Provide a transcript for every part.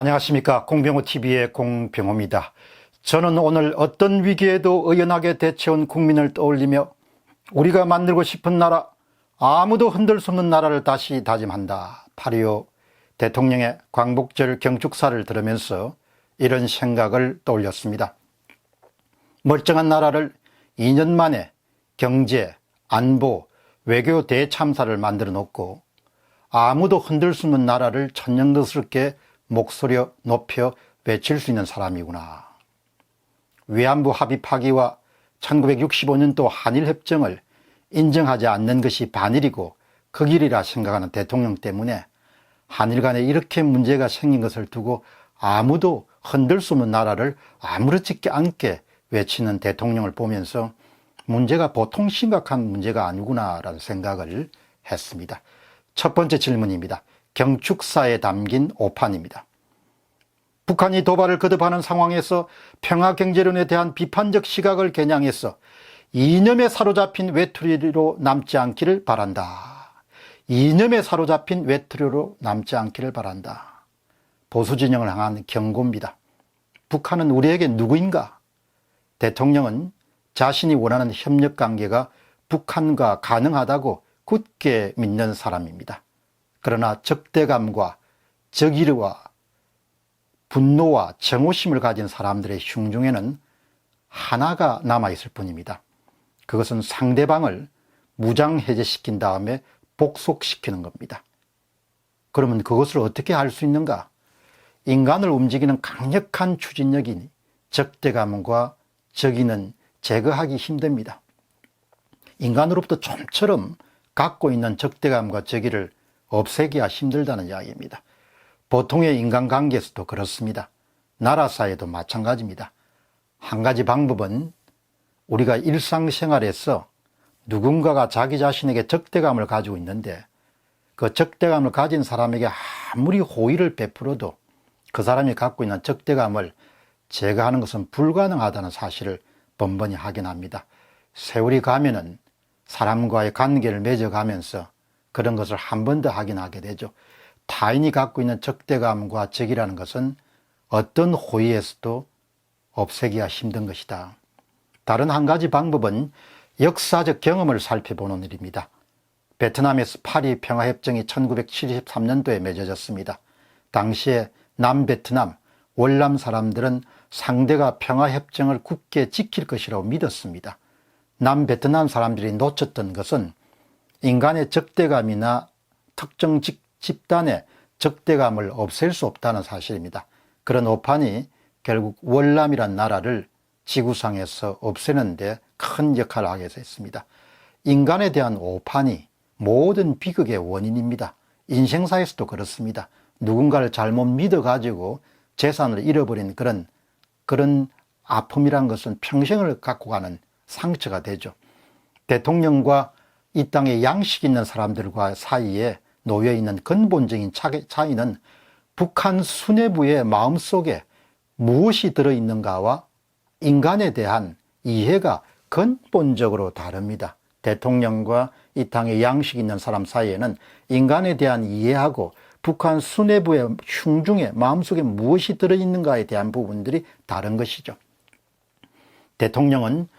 안녕하십니까. 공병호TV의 공병호입니다. 저는 오늘 어떤 위기에도 의연하게 대처한 국민을 떠올리며 우리가 만들고 싶은 나라, 아무도 흔들 수 없는 나라를 다시 다짐한다. 8.25 대통령의 광복절 경축사를 들으면서 이런 생각을 떠올렸습니다. 멀쩡한 나라를 2년 만에 경제, 안보, 외교 대참사를 만들어 놓고 아무도 흔들 수 없는 나라를 천연덕스럽게 목소리 높여 외칠 수 있는 사람이구나. 위안부 합의 파기와 1965년도 한일협정을 인정하지 않는 것이 반일이고 그 길이라 생각하는 대통령 때문에 한일 간에 이렇게 문제가 생긴 것을 두고 아무도 흔들 수 없는 나라를 아무렇지 않게 외치는 대통령을 보면서 문제가 보통 심각한 문제가 아니구나라는 생각을 했습니다. 첫 번째 질문입니다. 경축사에 담긴 오판입니다. 북한이 도발을 거듭하는 상황에서 평화경제론에 대한 비판적 시각을 겨냥해서 이념에 사로잡힌 외톨이로 남지 않기를 바란다. 이념에 사로잡힌 외톨이로 남지 않기를 바란다. 보수진영을 향한 경고입니다. 북한은 우리에게 누구인가? 대통령은 자신이 원하는 협력관계가 북한과 가능하다고 굳게 믿는 사람입니다. 그러나 적대감과 적의와 분노와 정오심을 가진 사람들의 흉중에는 하나가 남아있을 뿐입니다. 그것은 상대방을 무장해제시킨 다음에 복속시키는 겁니다. 그러면 그것을 어떻게 할 수 있는가? 인간을 움직이는 강력한 추진력인 적대감과 적의는 제거하기 힘듭니다. 인간으로부터 좀처럼 갖고 있는 적대감과 적의를 없애기가 힘들다는 이야기입니다. 보통의 인간관계에서도 그렇습니다. 나라 사이에도 마찬가지입니다. 한 가지 방법은 우리가 일상생활에서 누군가가 자기 자신에게 적대감을 가지고 있는데 그 적대감을 가진 사람에게 아무리 호의를 베풀어도 그 사람이 갖고 있는 적대감을 제거하는 것은 불가능하다는 사실을 번번이 확인합니다. 세월이 가면은 사람과의 관계를 맺어가면서 그런 것을 한 번 더 확인하게 되죠. 타인이 갖고 있는 적대감과 적이라는 것은 어떤 호의에서도 없애기가 힘든 것이다. 다른 한 가지 방법은 역사적 경험을 살펴보는 일입니다. 베트남에서 파리 평화협정이 1973년도에 맺어졌습니다. 당시에 남베트남, 월남 사람들은 상대가 평화협정을 굳게 지킬 것이라고 믿었습니다. 남베트남 사람들이 놓쳤던 것은 인간의 적대감이나 특정 집단의 적대감을 없앨 수 없다는 사실입니다. 그런 오판이 결국 월남이란 나라를 지구상에서 없애는데 큰 역할을 하게 됐습니다. 인간에 대한 오판이 모든 비극의 원인입니다. 인생사에서도 그렇습니다. 누군가를 잘못 믿어가지고 재산을 잃어버린 그런 아픔이란 것은 평생을 갖고 가는 상처가 되죠. 대통령과 이 땅에 양식 있는 사람들과 사이에 놓여 있는 근본적인 차이는 북한 수뇌부의 마음속에 무엇이 들어있는가와 인간에 대한 이해가 근본적으로 다릅니다. 대통령과 이 땅에 양식 있는 사람 사이에는 인간에 대한 이해하고 북한 수뇌부의 흉중에 마음속에 무엇이 들어있는가에 대한 부분들이 다른 것이죠. 대통령은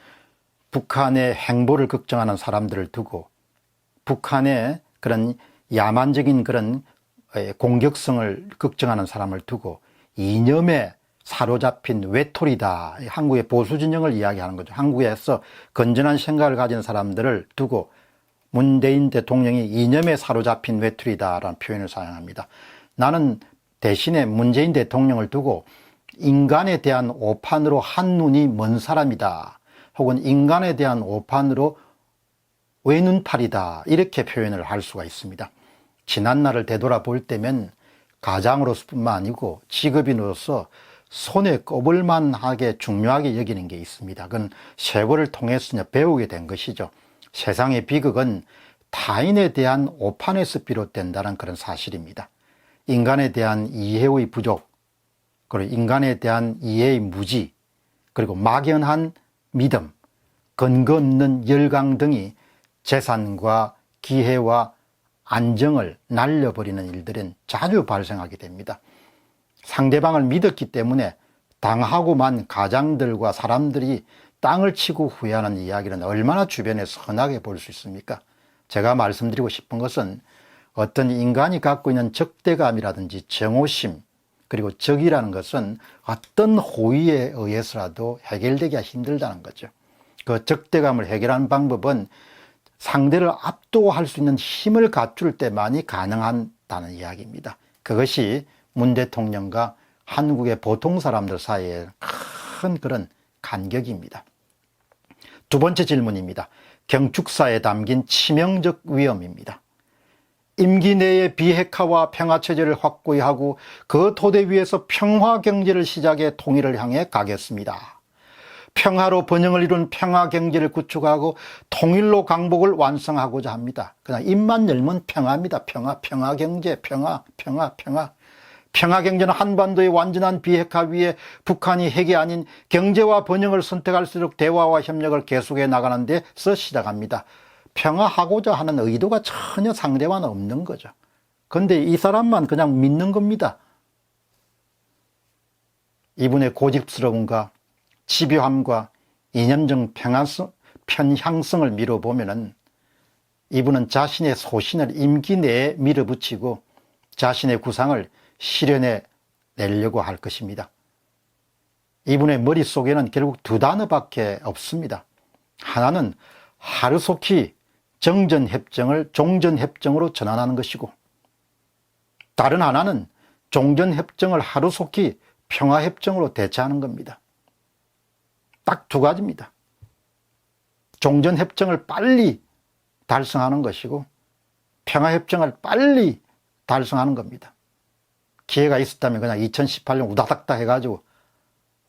북한의 행보를 걱정하는 사람들을 두고 북한의 그런 야만적인 그런 공격성을 걱정하는 사람을 두고 이념에 사로잡힌 외톨이다. 한국의 보수진영을 이야기하는 거죠. 한국에서 건전한 생각을 가진 사람들을 두고 문재인 대통령이 이념에 사로잡힌 외톨이다라는 표현을 사용합니다. 나는 대신에 문재인 대통령을 두고 인간에 대한 오판으로 한눈이 먼 사람이다. 혹은 인간에 대한 오판으로 외눈팔이다. 이렇게 표현을 할 수가 있습니다. 지난날을 되돌아볼 때면 가장으로서뿐만 아니고 직업인으로서 손에 꼽을 만하게 중요하게 여기는 게 있습니다. 그건 세월을 통해서 배우게 된 것이죠. 세상의 비극은 타인에 대한 오판에서 비롯된다는 그런 사실입니다. 인간에 대한 이해의 부족, 그리고 인간에 대한 이해의 무지, 그리고 막연한 믿음, 근거 없는 열강 등이 재산과 기회와 안정을 날려버리는 일들은 자주 발생하게 됩니다. 상대방을 믿었기 때문에 당하고만 가장들과 사람들이 땅을 치고 후회하는 이야기는 얼마나 주변에서 흔하게 볼 수 있습니까? 제가 말씀드리고 싶은 것은 어떤 인간이 갖고 있는 적대감이라든지 정오심, 그리고 적이라는 것은 어떤 호의에 의해서라도 해결되기가 힘들다는 거죠. 그 적대감을 해결하는 방법은 상대를 압도할 수 있는 힘을 갖출 때만이 가능하다는 이야기입니다. 그것이 문 대통령과 한국의 보통 사람들 사이에 큰 그런 간격입니다. 두 번째 질문입니다. 경축사에 담긴 치명적 위험입니다. 임기 내에 비핵화와 평화체제를 확고히 하고 그 토대 위에서 평화경제를 시작해 통일을 향해 가겠습니다. 평화로 번영을 이룬 평화경제를 구축하고 통일로 강복을 완성하고자 합니다. 그냥 입만 열면 평화입니다. 평화경제, 평화. 평화경제는 한반도의 완전한 비핵화 위에 북한이 핵이 아닌 경제와 번영을 선택할수록 대화와 협력을 계속해 나가는 데서 시작합니다. 평화하고자 하는 의도가 전혀 상대와는 없는 거죠. 그런데 이 사람만 그냥 믿는 겁니다. 이분의 고집스러움과 집요함과 이념적 편향성을 미뤄보면은 이분은 자신의 소신을 임기 내에 밀어붙이고 자신의 구상을 실현해 내려고 할 것입니다. 이분의 머릿속에는 결국 두 단어밖에 없습니다. 하나는 하루속히 정전협정을 종전협정으로 전환하는 것이고, 다른 하나는 종전협정을 하루속히 평화협정으로 대체하는 겁니다. 딱 두 가지입니다. 종전협정을 빨리 달성하는 것이고 평화협정을 빨리 달성하는 겁니다. 기회가 있었다면 그냥 2018년 우다닥다 해가지고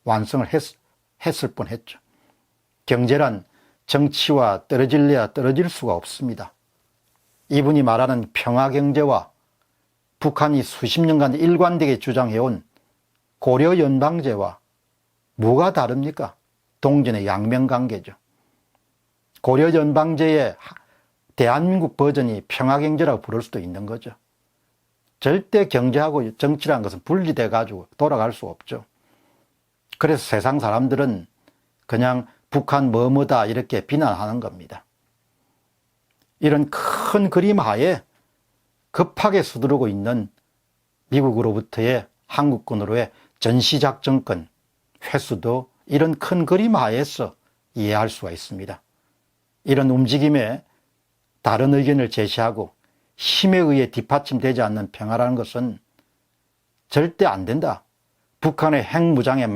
완성을 했을 뻔했죠. 경제란 정치와 떨어질래야 떨어질 수가 없습니다. 이분이 말하는 평화경제와 북한이 수십 년간 일관되게 주장해온 고려연방제와 뭐가 다릅니까? 동전의 양면관계죠. 고려연방제의 대한민국 버전이 평화경제라고 부를 수도 있는 거죠. 절대 경제하고 정치라는 것은 분리돼 가지고 돌아갈 수 없죠. 그래서 세상 사람들은 그냥 북한 뭐뭐다 이렇게 비난하는 겁니다. 이런 큰 그림 하에 급하게 서두르고 있는 미국으로부터의 한국군으로의 전시작전권 회수도 이런 큰 그림 하에서 이해할 수가 있습니다. 이런 움직임에 다른 의견을 제시하고 힘에 의해 뒷받침되지 않는 평화라는 것은 절대 안 된다. 북한의 핵무장에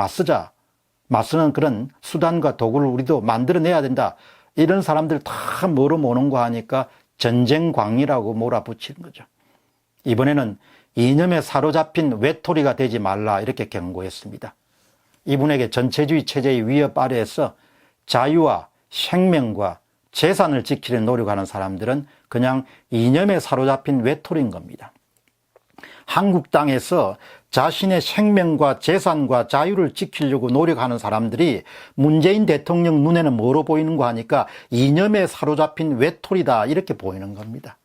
맞서는 그런 수단과 도구를 우리도 만들어내야 된다. 이런 사람들 다 뭐로 모는 거 하니까 전쟁광이라고 몰아붙이는 거죠. 이번에는 이념에 사로잡힌 외톨이가 되지 말라 이렇게 경고했습니다. 이분에게 전체주의 체제의 위협 아래에서 자유와 생명과 재산을 지키려는 노력하는 사람들은 그냥 이념에 사로잡힌 외톨이인 겁니다. 한국 땅에서 자신의 생명과 재산과 자유를 지키려고 노력하는 사람들이 문재인 대통령 눈에는 뭐로 보이는가 하니까 이념에 사로잡힌 외톨이다 이렇게 보이는 겁니다.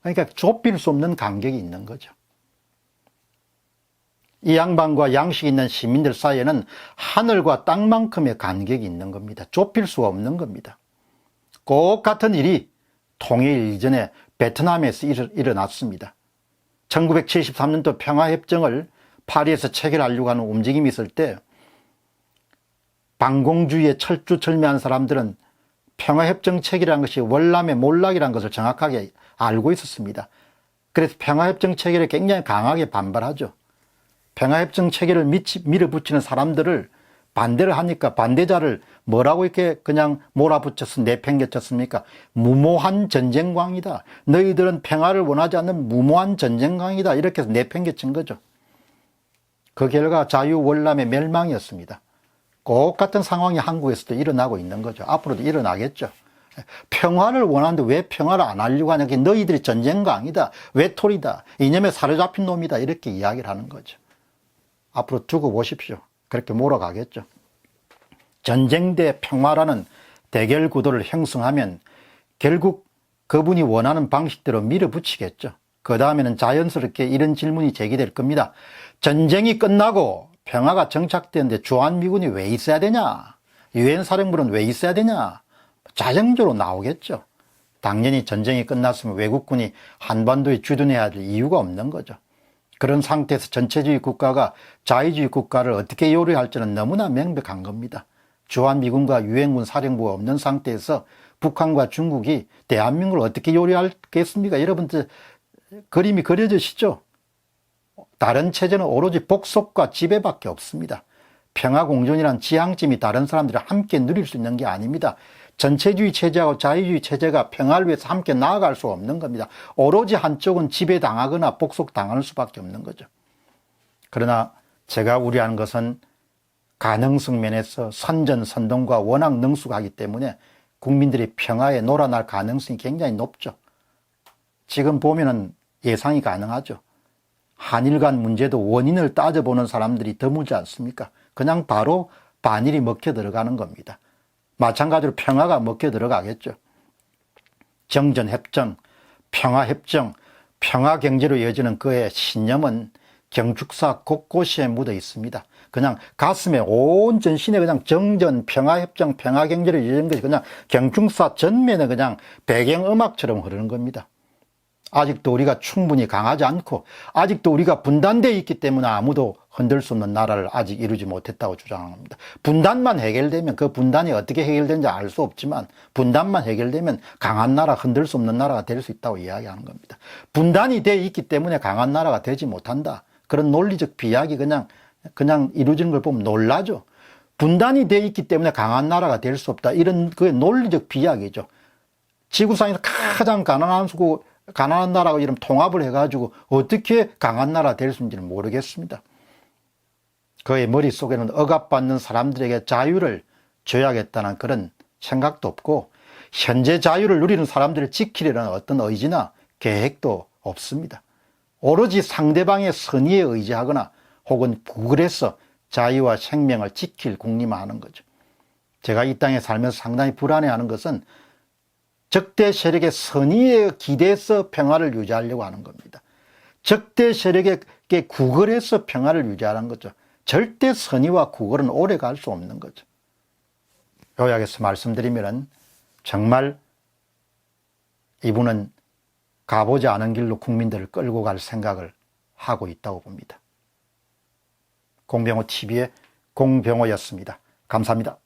그러니까 좁힐 수 없는 간격이 있는 거죠. 이 양반과 양식 있는 시민들 사이에는 하늘과 땅만큼의 간격이 있는 겁니다. 좁힐 수가 없는 겁니다. 꼭 같은 일이 통일 이전에 베트남에서 일어났습니다. 1973년도 평화협정을 파리에서 체결하려고 하는 움직임이 있을 때 반공주의에 철두철미한 사람들은 평화협정 체결이라는 것이 월남의 몰락이라는 것을 정확하게 알고 있었습니다. 그래서 평화협정 체결에 굉장히 강하게 반발하죠. 평화협정 체결을 밀어붙이는 사람들을 반대를 하니까 반대자를 뭐라고 이렇게 그냥 몰아붙여서 내팽개쳤습니까? 무모한 전쟁광이다. 너희들은 평화를 원하지 않는 무모한 전쟁광이다. 이렇게 해서 내팽개친 거죠. 그 결과 자유월남의 멸망이었습니다. 꼭 같은 상황이 한국에서도 일어나고 있는 거죠. 앞으로도 일어나겠죠. 평화를 원하는데 왜 평화를 안 하려고 하냐. 너희들이 전쟁광이다. 외톨이다. 이념에 사로잡힌 놈이다. 이렇게 이야기를 하는 거죠. 앞으로 두고 보십시오. 그렇게 몰아가겠죠. 전쟁 대 평화라는 대결 구도를 형성하면 결국 그분이 원하는 방식대로 밀어붙이겠죠. 그 다음에는 자연스럽게 이런 질문이 제기될 겁니다. 전쟁이 끝나고 평화가 정착되는데 주한미군이 왜 있어야 되냐? 유엔 사령부는 왜 있어야 되냐? 자연적으로 나오겠죠. 당연히 전쟁이 끝났으면 외국군이 한반도에 주둔해야 할 이유가 없는 거죠. 그런 상태에서 전체주의 국가가 자유주의 국가를 어떻게 요리할지는 너무나 명백한 겁니다. 주한미군과 유엔군 사령부가 없는 상태에서 북한과 중국이 대한민국을 어떻게 요리하겠습니까? 여러분들 그림이 그려지시죠? 다른 체제는 오로지 복속과 지배밖에 없습니다. 평화공존이란 지향점이 다른 사람들이 함께 누릴 수 있는 게 아닙니다. 전체주의 체제하고 자유주의 체제가 평화를 위해서 함께 나아갈 수 없는 겁니다. 오로지 한쪽은 지배당하거나 복속당할 수밖에 없는 거죠. 그러나 제가 우려하는 것은 가능성 면에서 선전선동과 워낙 능숙하기 때문에 국민들이 평화에 놀아날 가능성이 굉장히 높죠. 지금 보면은 예상이 가능하죠. 한일 간 문제도 원인을 따져보는 사람들이 드물지 않습니까? 그냥 바로 반일이 먹혀 들어가는 겁니다. 마찬가지로 평화가 먹혀 들어가겠죠. 정전협정, 평화협정, 평화경제로 이어지는 그의 신념은 경축사 곳곳에 묻어 있습니다. 그냥 가슴에 온 전신에 그냥 정전, 평화협정, 평화경제로 이어진 것이 그냥 경축사 전면에 그냥 배경음악처럼 흐르는 겁니다. 아직도 우리가 충분히 강하지 않고 아직도 우리가 분단되어 있기 때문에 아무도 흔들 수 없는 나라를 아직 이루지 못했다고 주장합니다. 분단만 해결되면 그 분단이 어떻게 해결되는지 알 수 없지만 분단만 해결되면 강한 나라, 흔들 수 없는 나라가 될 수 있다고 이야기하는 겁니다. 분단이 되어 있기 때문에 강한 나라가 되지 못한다. 그런 논리적 비약이 그냥 이루어지는 걸 보면 놀라죠. 분단이 되어 있기 때문에 강한 나라가 될 수 없다. 이런 그 논리적 비약이죠. 지구상에서 가장 가난한 나라가 이런 통합을 해가지고 어떻게 강한 나라 될 수 있는지는 모르겠습니다. 그의 머릿속에는 억압받는 사람들에게 자유를 줘야겠다는 그런 생각도 없고 현재 자유를 누리는 사람들을 지키려는 어떤 의지나 계획도 없습니다. 오로지 상대방의 선의에 의지하거나 혹은 구글해서 자유와 생명을 지킬 국리만 거죠. 제가 이 땅에 살면서 상당히 불안해하는 것은 적대 세력의 선의에 기대서 평화를 유지하려고 하는 겁니다. 적대 세력에게 구걸해서 평화를 유지하는 거죠. 절대 선의와 구걸은 오래 갈 수 없는 거죠. 요약해서 말씀드리면 정말 이분은 가보지 않은 길로 국민들을 끌고 갈 생각을 하고 있다고 봅니다. 공병호 TV의 공병호였습니다. 감사합니다.